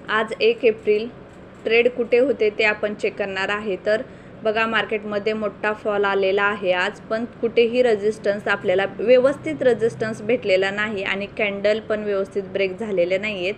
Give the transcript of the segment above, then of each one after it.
आज 1 April trade कुठे होते ते आपण चेक करणार आहे। तर बघा मार्केटमध्ये मोठा फॉल आलेला आहे आज, पण कुठेही रेजिस्टन्स आपल्याला व्यवस्थित रेजिस्टन्स भेटलेला नाही आणि कॅन्डल पण व्यवस्थित ब्रेक झालेले नाही आहेत,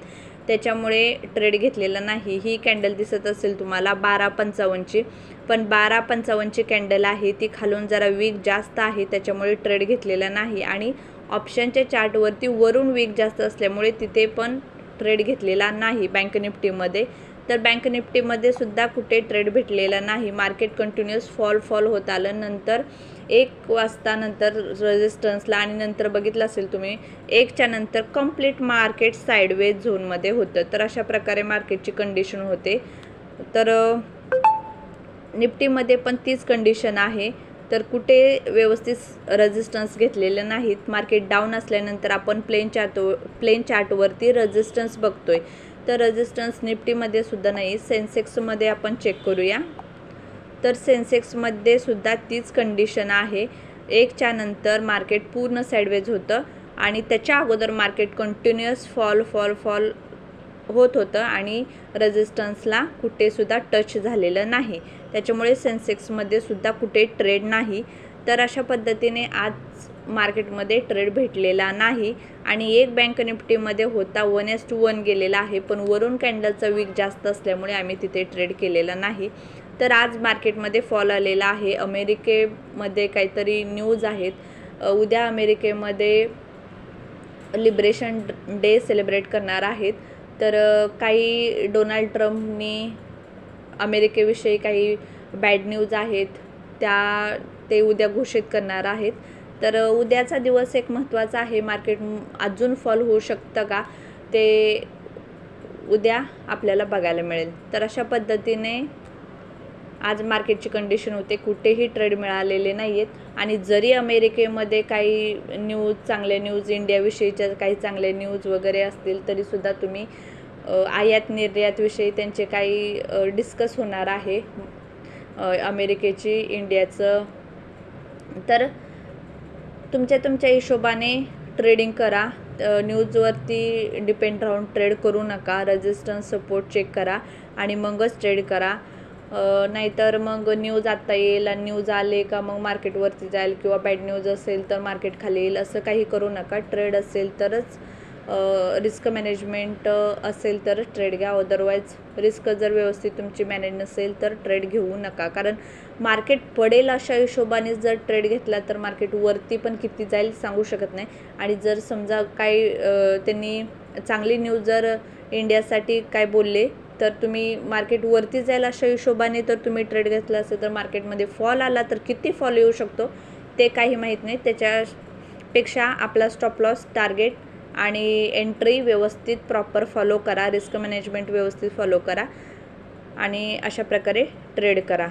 त्याच्यामुळे ट्रेड घेतलेला नाही। ही कॅन्डल दिसत असेल तुम्हाला 12.55 ची, पण 12.55 ची कॅन्डल आहे ती खालून जरा वीक जास्त आहे, त्याच्यामुळे ट्रेड घेतलेला नाही। आणि ऑप्शनच्या चार्टवरती वरून वीक जास्त असल्यामुळे तिथे पण ट्रेड घेतलेला नाही बँक निफ्टीमध्ये। तर बँक निफ्टीमध्ये सुद्धा कुठे ट्रेड भेटलेला नाही। मार्केट कंटिन्यूअस फॉल होत आलं, नंतर 1 वाजता नंतर रेजिस्टन्सला आणि नंतर बघितलं असेल तुम्ही 1च्या नंतर कंप्लीट मार्केट साइडवेज झोनमध्ये होतं। तर अशा प्रकारे मार्केटची कंडिशन होते। तर निफ्टीमध्ये पण तीच कंडिशन आहे। तर कुठे व्यवस्थित रेजिस्टन्स घेतलेले नाहीत। मार्केट डाऊन असल्यानंतर आपण प्लेन चार्टवरती रेजिस्टन्स बघतोय, तर रेजिस्टन्स निफ्टीमध्ये सुद्धा नाही। सेन्सेक्समध्ये आपण चेक करूया, तर सेन्सेक्समध्ये सुद्धा तीच कंडिशन आहे। 1च्या नंतर मार्केट पूर्ण साइडवेज होतं आणि त्याच्या अगोदर मार्केट कंटिन्यूअस फॉल होत होतं आणि रेजिस्टन्सला कुठे सुद्धा टच झालेलं नाही, त्याच्यामुळे सेन्सेक्समध्ये सुद्धा कुठे ट्रेड नाही। तर अशा पद्धतीने आज मार्केटमध्ये ट्रेड भेटलेला नाही। आणि एक बँक निफ्टीमध्ये होता 1:1 गेलेला आहे, पण वरून कॅन्डलचा वीक जास्त असल्यामुळे आम्ही तिथे ट्रेड केलेला नाही। तर आज मार्केटमध्ये फॉल आलेला आहे। अमेरिकेमध्ये काहीतरी न्यूज आहेत, उद्या अमेरिकेमध्ये लिबरेशन डे सेलिब्रेट करणार आहेत। तर काही डोनाल्ड ट्रम्पनी अमेरिकेविषयी काही बॅड न्यूज आहेत ते उद्या घोषित करणार आहेत। तर उद्याचा दिवस एक महत्त्वाचा आहे। मार्केट अजून फॉल होऊ शकतं का ते उद्या आपल्याला बघायला मिळेल। तर अशा पद्धतीने आज मार्केटची कंडिशन होते, कुठेही ट्रेड मिळालेले नाही आहेत। आणि जरी अमेरिकेमध्ये काही चांगले न्यूज इंडियाविषयीच्या काही चांगले न्यूज वगैरे असतील तरीसुद्धा तुम्ही आयात निर्यातविषयी त्यांचे काही डिस्कस होणार आहे अमेरिकेची इंडियाचं। तर तुमच्या हिशोबाने ट्रेडिंग करा, न्यूजवरती डिपेंड राहून ट्रेड करू नका। रेजिस्टन्स सपोर्ट चेक करा आणि मगच ट्रेड करा, नाहीतर मग न्यूज आत्ता येईल आणि न्यूज आले का मग मार्केटवरती जाईल, किंवा बॅड न्यूज असेल तर मार्केट खाली येईल, असं काही करू नका। ट्रेड असेल तरच रिस्क मॅनेजमेंट असेल तरच ट्रेड घ्या, अदरवाईज रिस्क जर व्यवस्थित तुमची मॅनेज नसेल तर ट्रेड घेऊ नका। कारण मार्केट पडेल अशा हिशोबाने जर ट्रेड घेतला तर मार्केट वरती पण किती जाईल सांगू शकत नाही। आणि जर समजा काही त्यांनी चांगली न्यूज जर इंडियासाठी काय बोलले तर तुम्ही मार्केट वरती जाईल अशा हिशोबाने तर तुम्ही ट्रेड घेतला असेल तर मार्केटमध्ये फॉल आला तर किती फॉल येऊ शकतो ते काही माहीत नाही। त्याच्यापेक्षा आपला स्टॉप लॉस टार्गेट आणि एंट्री व्यवस्थित प्रॉपर फॉलो करा, रिस्क मॅनेजमेंट व्यवस्थित फॉलो करा आणि अशा प्रकारे ट्रेड करा।